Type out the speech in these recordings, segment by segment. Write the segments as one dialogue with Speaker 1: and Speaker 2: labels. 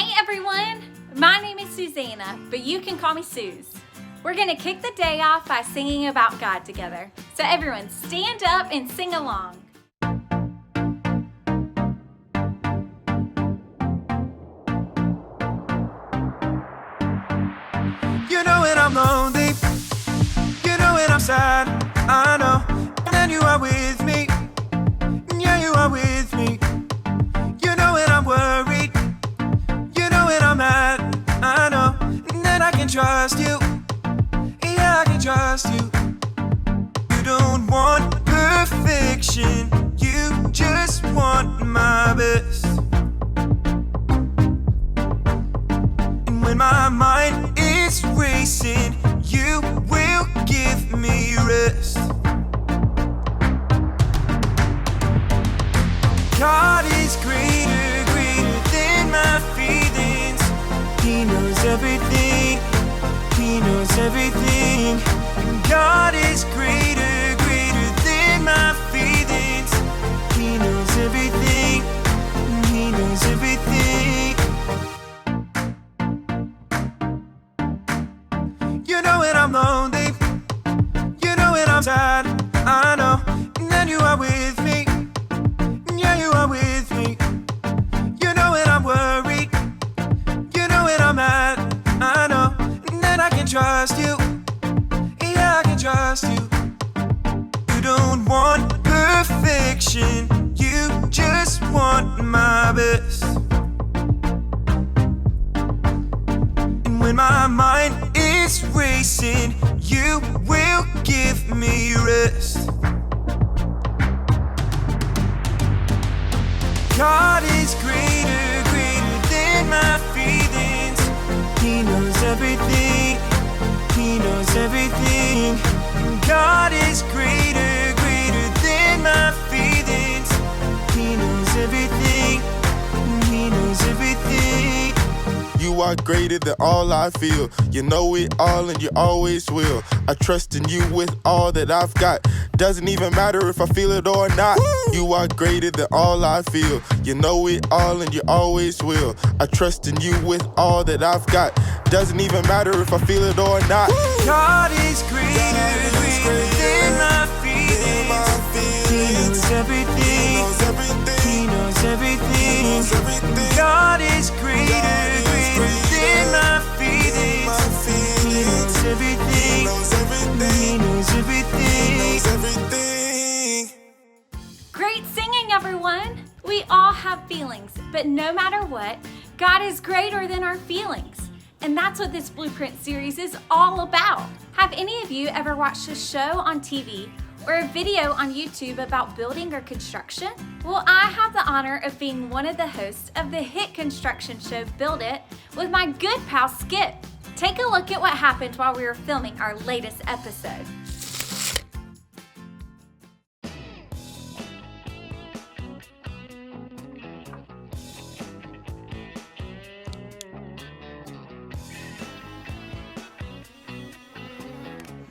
Speaker 1: Hey everyone, my name is Susanna, but you can call me Suze. We're gonna kick the day off by singing about God together. So everyone stand up and sing along.
Speaker 2: You know when I'm lonely, you know when I'm sad, I know. And then you are with me, yeah, you are with me. You know when I'm worried, you know when I'm mad, I know. And then I can trust you, yeah, I can trust you. You don't want perfection, you just want my best. And when my mind is racing, you will give me rest. God is greater, greater than my feelings. He knows everything, He knows everything. God is greater, greater than my feelings. He knows everything, He knows everything. You know when I'm lonely, you know when I'm sad, I know. And then you are with me, yeah, you are with me. You know when I'm worried, you know when I'm mad, I know. And then I can trust you, yeah, I can trust you. You don't want perfection, you just want my best. And when my mind is racing, you will give me rest. God is greater, greater than my feelings. He knows everything, He knows everything. God is greater, greater than my feelings. He knows everything, He knows everything.
Speaker 3: You are greater than all I feel. You know it all and you always will. I trust in you with all that I've got. Doesn't even matter if I feel it or not. You are greater than all I feel. You know it all and you always will. I trust in you with all that I've got. Doesn't even matter if I feel it or not.
Speaker 2: God is greater, greater than my feelings. He knows everything, He knows everything. God is greater, greater than my feelings. He knows everything, He knows everything.
Speaker 1: Great singing everyone! We all have feelings, but no matter what, God is greater than our feelings. And that's what this Blueprint series is all about. Have any of you ever watched a show on TV or a video on YouTube about building or construction? Well, I have the honor of being one of the hosts of the hit construction show Build It with my good pal Skip. Take a look at what happened while we were filming our latest episode.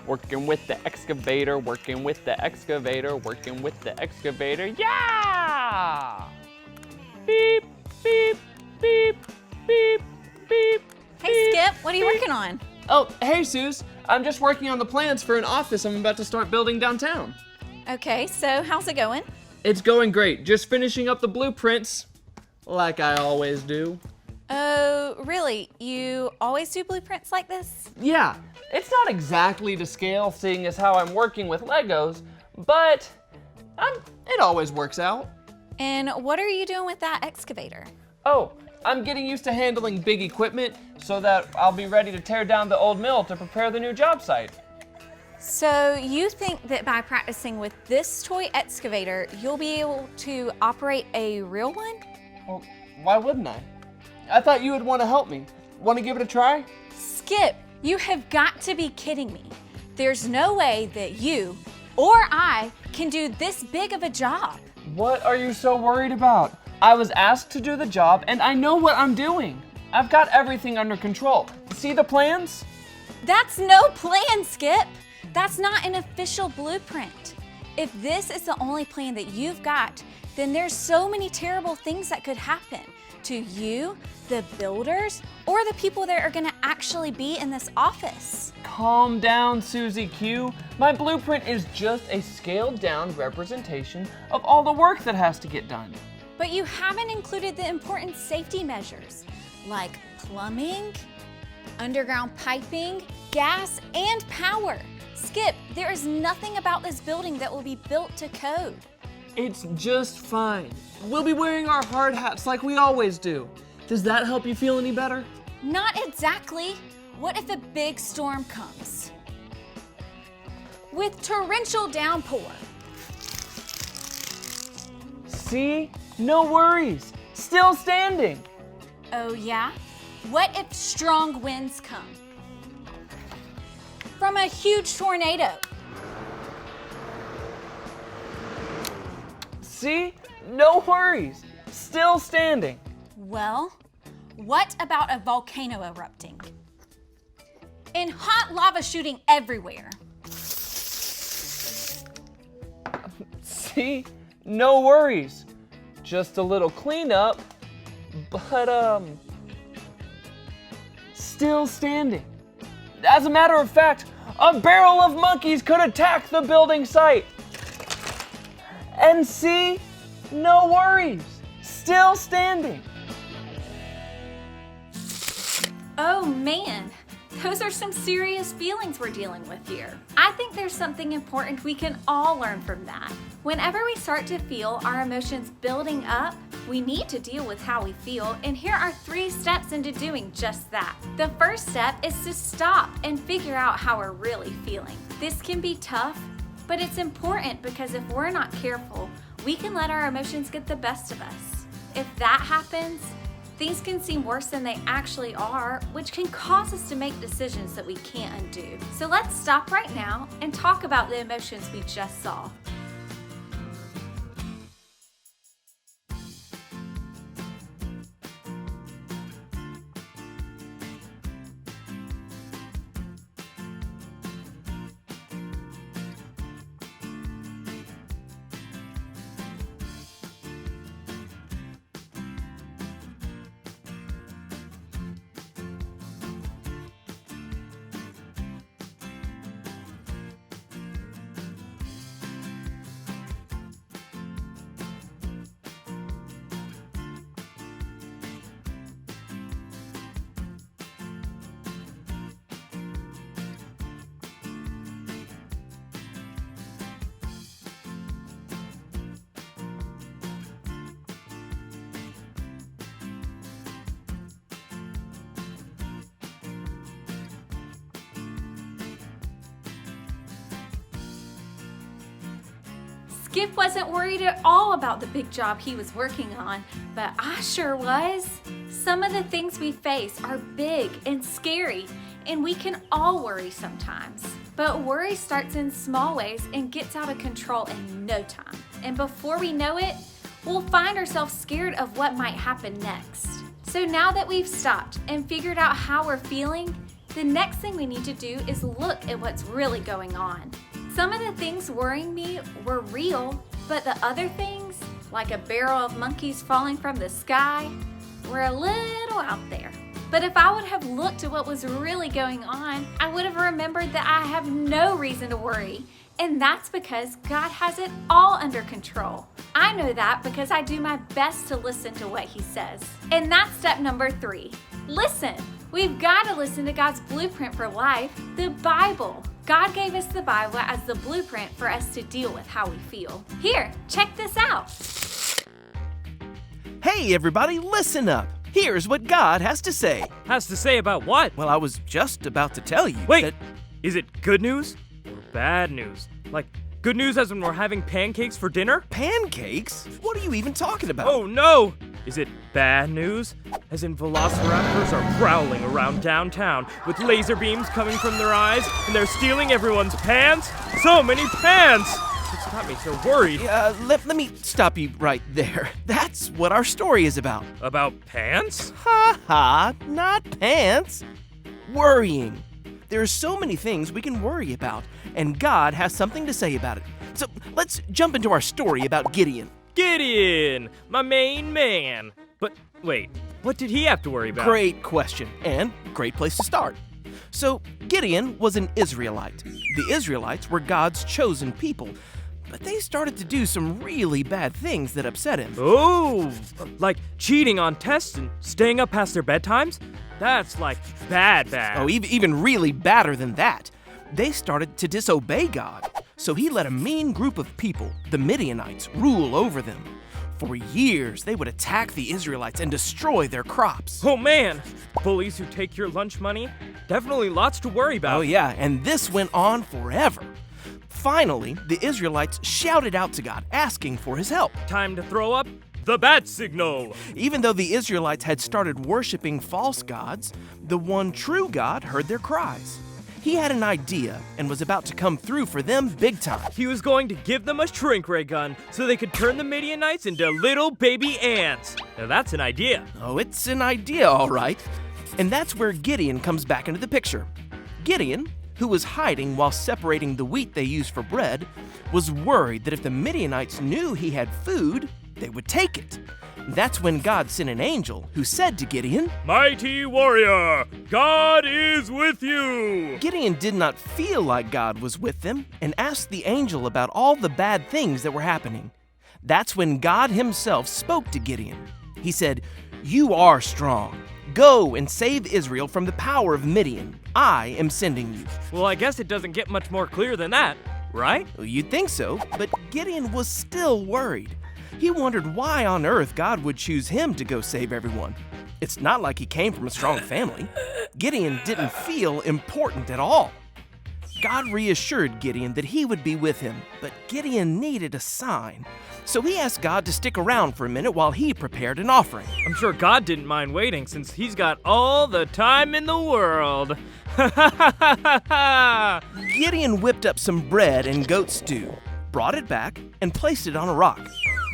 Speaker 4: Working with the excavator, working with the excavator, working with the excavator, yeah! Beep, beep, beep, beep, beep.
Speaker 5: Hey Skip, what are you working on?
Speaker 4: Oh, hey Suze. I'm just working on the plans for an office I'm about to start building downtown.
Speaker 5: Okay, so how's it going?
Speaker 4: It's going great. Just finishing up the blueprints, like I always do.
Speaker 5: Oh, really? You always do blueprints like this?
Speaker 4: Yeah, it's not exactly to scale, seeing as how I'm working with Legos, but it always works out.
Speaker 5: And what are you doing with that excavator?
Speaker 4: Oh, I'm getting used to handling big equipment so that I'll be ready to tear down the old mill to prepare the new job site.
Speaker 5: So you think that by practicing with this toy excavator, you'll be able to operate a real one?
Speaker 4: Well, why wouldn't I? I thought you would want to help me. Want to give it a try?
Speaker 5: Skip, you have got to be kidding me. There's no way that you or I can do this big of a job.
Speaker 4: What are you so worried about? I was asked to do the job and I know what I'm doing. I've got everything under control. See the plans?
Speaker 5: That's no plan, Skip. That's not an official blueprint. If this is the only plan that you've got, then there's so many terrible things that could happen to you, the builders, or the people that are gonna actually be in this office.
Speaker 4: Calm down, Susie Q. My blueprint is just a scaled down representation of all the work that has to get done.
Speaker 5: But you haven't included the important safety measures like plumbing, underground piping, gas, and power. Skip, there is nothing about this building that will be built to code.
Speaker 4: It's just fine. We'll be wearing our hard hats like we always do. Does that help you feel any better?
Speaker 5: Not exactly. What if a big storm comes? With torrential downpour.
Speaker 4: See? No worries. Still standing.
Speaker 5: Oh yeah? What if strong winds come? From a huge tornado.
Speaker 4: See? No worries. Still standing.
Speaker 5: Well, what about a volcano erupting? And hot lava shooting everywhere.
Speaker 4: See? No worries. Just a little cleanup, but still standing. As a matter of fact, a barrel of monkeys could attack the building site. And see? No worries. Still standing.
Speaker 1: Oh man, those are some serious feelings we're dealing with here. I think there's something important we can all learn from that. Whenever we start to feel our emotions building up, we need to deal with how we feel, and here are 3 steps into doing just that. The first step is to stop and figure out how we're really feeling. This can be tough, but it's important because if we're not careful, we can let our emotions get the best of us. If that happens, things can seem worse than they actually are, which can cause us to make decisions that we can't undo. So let's stop right now and talk about the emotions we just saw. Skip wasn't worried at all about the big job he was working on, but I sure was. Some of the things we face are big and scary, and we can all worry sometimes. But worry starts in small ways and gets out of control in no time. And before we know it, we'll find ourselves scared of what might happen next. So now that we've stopped and figured out how we're feeling, the next thing we need to do is look at what's really going on. Some of the things worrying me were real, but the other things, like a barrel of monkeys falling from the sky, were a little out there. But if I would have looked at what was really going on, I would have remembered that I have no reason to worry. And that's because God has it all under control. I know that because I do my best to listen to what He says. And that's step number 3. Listen. We've got to listen to God's blueprint for life, the Bible. God gave us the Bible as the blueprint for us to deal with how we feel. Here, check this out.
Speaker 6: Hey everybody, listen up. Here's what God has to say.
Speaker 7: Has to say about what?
Speaker 6: Well, I was just about to tell you
Speaker 7: Wait,
Speaker 6: that...
Speaker 7: is it good news or bad news? Like, good news as when we're having pancakes for dinner?
Speaker 6: Pancakes? What are you even talking about?
Speaker 7: Oh no! Is it bad news? As in velociraptors are prowling around downtown with laser beams coming from their eyes and they're stealing everyone's pants? So many pants! It's got me so worried.
Speaker 6: Let me stop you right there. That's what our story is about.
Speaker 7: About pants?
Speaker 6: Ha ha, not pants. Worrying. There are so many things we can worry about, and God has something to say about it. So let's jump into our story about Gideon.
Speaker 7: Gideon, my main man. But wait, what did he have to worry about?
Speaker 6: Great question, and great place to start. So, Gideon was an Israelite. The Israelites were God's chosen people, but they started to do some really bad things that upset him.
Speaker 7: Oh, like cheating on tests and staying up past their bedtimes? That's like bad.
Speaker 6: Oh, even really badder than that. They started to disobey God, so he let a mean group of people, the Midianites, rule over them. For years, they would attack the Israelites and destroy their crops.
Speaker 7: Oh man, bullies who take your lunch money? Definitely lots to worry about.
Speaker 6: Oh yeah, and this went on forever. Finally, the Israelites shouted out to God, asking for his help.
Speaker 7: Time to throw up the bat signal.
Speaker 6: Even though the Israelites had started worshiping false gods, the one true God heard their cries. He had an idea and was about to come through for them big time.
Speaker 7: He was going to give them a shrink ray gun so they could turn the Midianites into little baby ants. Now that's an idea.
Speaker 6: Oh, it's an idea, all right. And that's where Gideon comes back into the picture. Gideon, who was hiding while separating the wheat they used for bread, was worried that if the Midianites knew he had food, they would take it. That's when God sent an angel who said to Gideon,
Speaker 7: Mighty warrior, God is with you.
Speaker 6: Gideon did not feel like God was with them and asked the angel about all the bad things that were happening. That's when God himself spoke to Gideon. He said, "You are strong. Go and save Israel from the power of Midian. I am sending you."
Speaker 7: Well, I guess it doesn't get much more clear than that, right?
Speaker 6: Well, you'd think so, but Gideon was still worried. He wondered why on earth God would choose him to go save everyone. It's not like he came from a strong family. Gideon didn't feel important at all. God reassured Gideon that he would be with him, but Gideon needed a sign. So he asked God to stick around for a minute while he prepared an offering.
Speaker 7: I'm sure God didn't mind waiting since he's got all the time in the world.
Speaker 6: Gideon whipped up some bread and goat stew, brought it back, and placed it on a rock.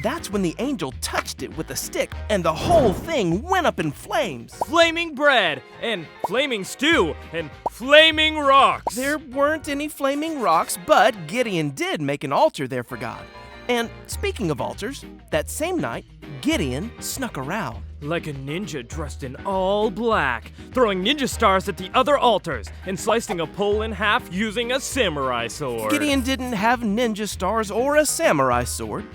Speaker 6: That's when the angel touched it with a stick, and the whole thing went up in flames.
Speaker 7: Flaming bread, and flaming stew, and flaming rocks.
Speaker 6: There weren't any flaming rocks, but Gideon did make an altar there for God. And speaking of altars, that same night, Gideon snuck around.
Speaker 7: Like a ninja dressed in all black, throwing ninja stars at the other altars, and slicing a pole in half using a samurai sword.
Speaker 6: Gideon didn't have ninja stars or a samurai sword,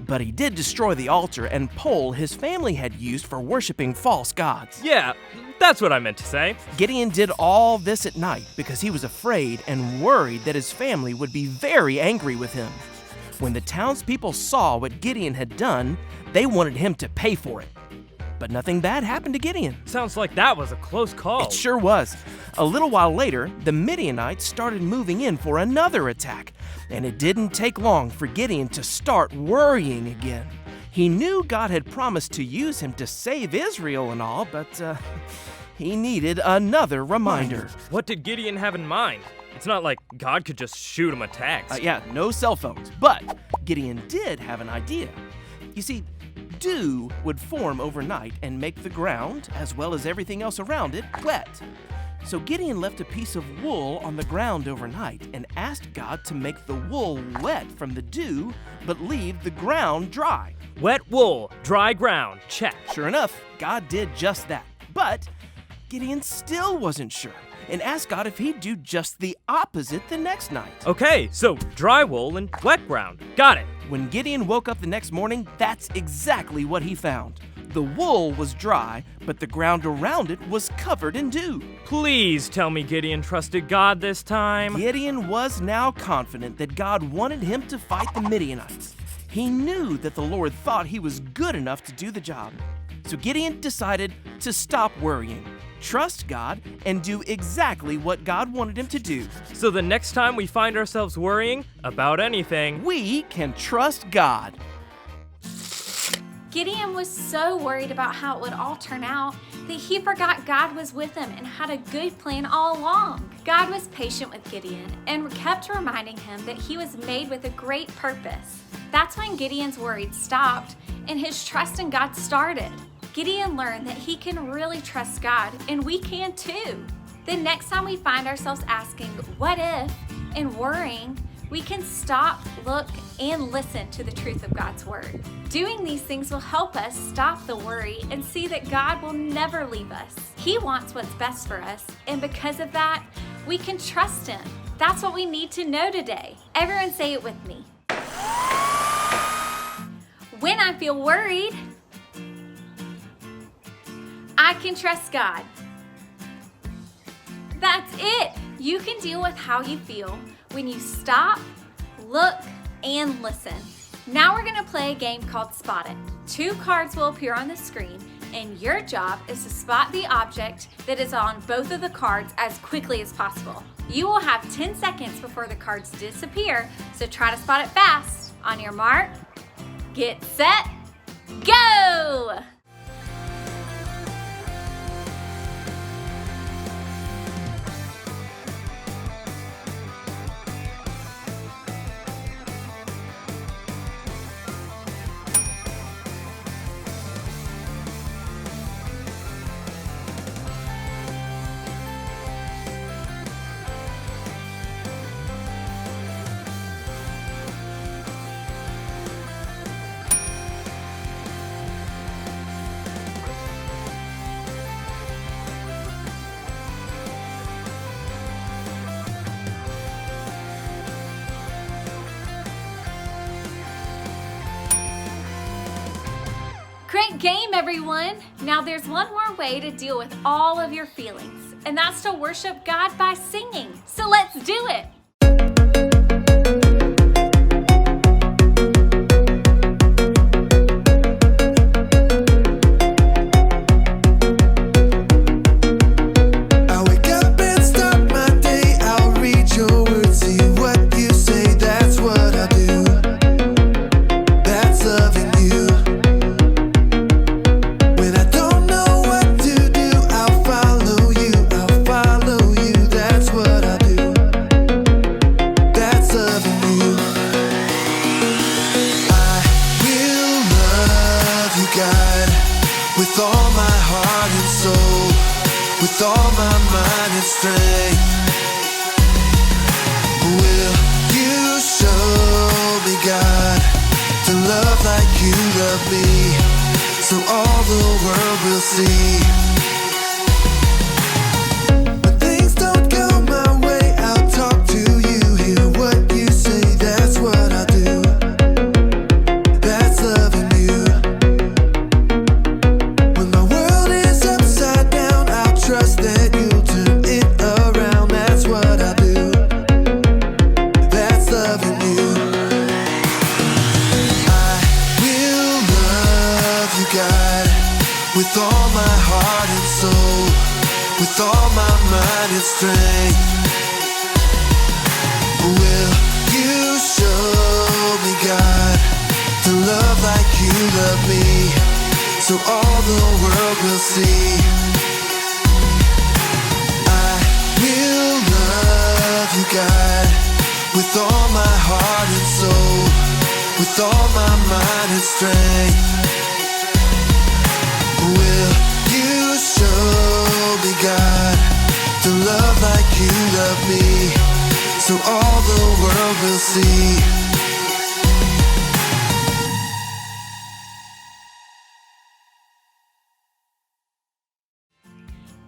Speaker 6: but he did destroy the altar and pole his family had used for worshiping false gods.
Speaker 7: Yeah, that's what I meant to say.
Speaker 6: Gideon did all this at night because he was afraid and worried that his family would be very angry with him. When the townspeople saw what Gideon had done, they wanted him to pay for it. But nothing bad happened to Gideon.
Speaker 7: Sounds like that was a close call.
Speaker 6: It sure was. A little while later, the Midianites started moving in for another attack, and it didn't take long for Gideon to start worrying again. He knew God had promised to use him to save Israel and all, but he needed another reminder.
Speaker 7: What did Gideon have in mind? It's not like God could just shoot him a text.
Speaker 6: Yeah, no cell phones, but Gideon did have an idea. You see, dew would form overnight and make the ground, as well as everything else around it, wet. So Gideon left a piece of wool on the ground overnight and asked God to make the wool wet from the dew, but leave the ground dry.
Speaker 7: Wet wool, dry ground, check.
Speaker 6: Sure enough, God did just that. But Gideon still wasn't sure and asked God if he'd do just the opposite the next night.
Speaker 7: Okay, so dry wool and wet ground. Got it.
Speaker 6: When Gideon woke up the next morning, that's exactly what he found. The wool was dry, but the ground around it was covered in dew.
Speaker 7: Please tell me Gideon trusted God this time.
Speaker 6: Gideon was now confident that God wanted him to fight the Midianites. He knew that the Lord thought he was good enough to do the job. So Gideon decided to stop worrying, trust God, and do exactly what God wanted him to do.
Speaker 7: So the next time we find ourselves worrying about anything,
Speaker 6: we can trust God.
Speaker 1: Gideon was so worried about how it would all turn out that he forgot God was with him and had a good plan all along. God was patient with Gideon and kept reminding him that he was made with a great purpose. That's when Gideon's worries stopped and his trust in God started. Gideon learned that he can really trust God, and we can too. The next time we find ourselves asking, what if, and worrying, we can stop, look, and listen to the truth of God's Word. Doing these things will help us stop the worry and see that God will never leave us. He wants what's best for us, and because of that, we can trust Him. That's what we need to know today. Everyone say it with me. When I feel worried, I can trust God. That's it. You can deal with how you feel when you stop, look, and listen. Now we're gonna play a game called Spot It. 2 cards will appear on the screen, and your job is to spot the object that is on both of the cards as quickly as possible. You will have 10 seconds before the cards disappear, so try to spot it fast. On your mark, get set, go! Great game, everyone! Now there's one more way to deal with all of your feelings, and that's to worship God by singing. So let's do it!
Speaker 2: With all my heart and soul, with all my mind and strength, will you show me, God, to love like you love me, so all the world will see. When things don't go my way, I'll talk to you, hear what you say, that's what I do. That's loving you. Trust that you'll turn it around, that's what I do. That's loving you. I will love you, God, with all my heart and soul, with all my mind and strength. Will you show me, God, to love like you love me, so all the world will see. Will love you, God, with all my heart and soul, with all my mind and strength. Will you show me, God, to love like you love me, so all the world will see.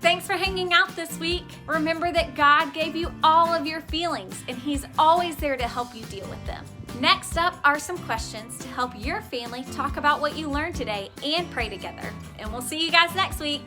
Speaker 1: Thanks for hanging out this week. Remember that God gave you all of your feelings, and He's always there to help you deal with them. Next up are some questions to help your family talk about what you learned today and pray together. And we'll see you guys next week.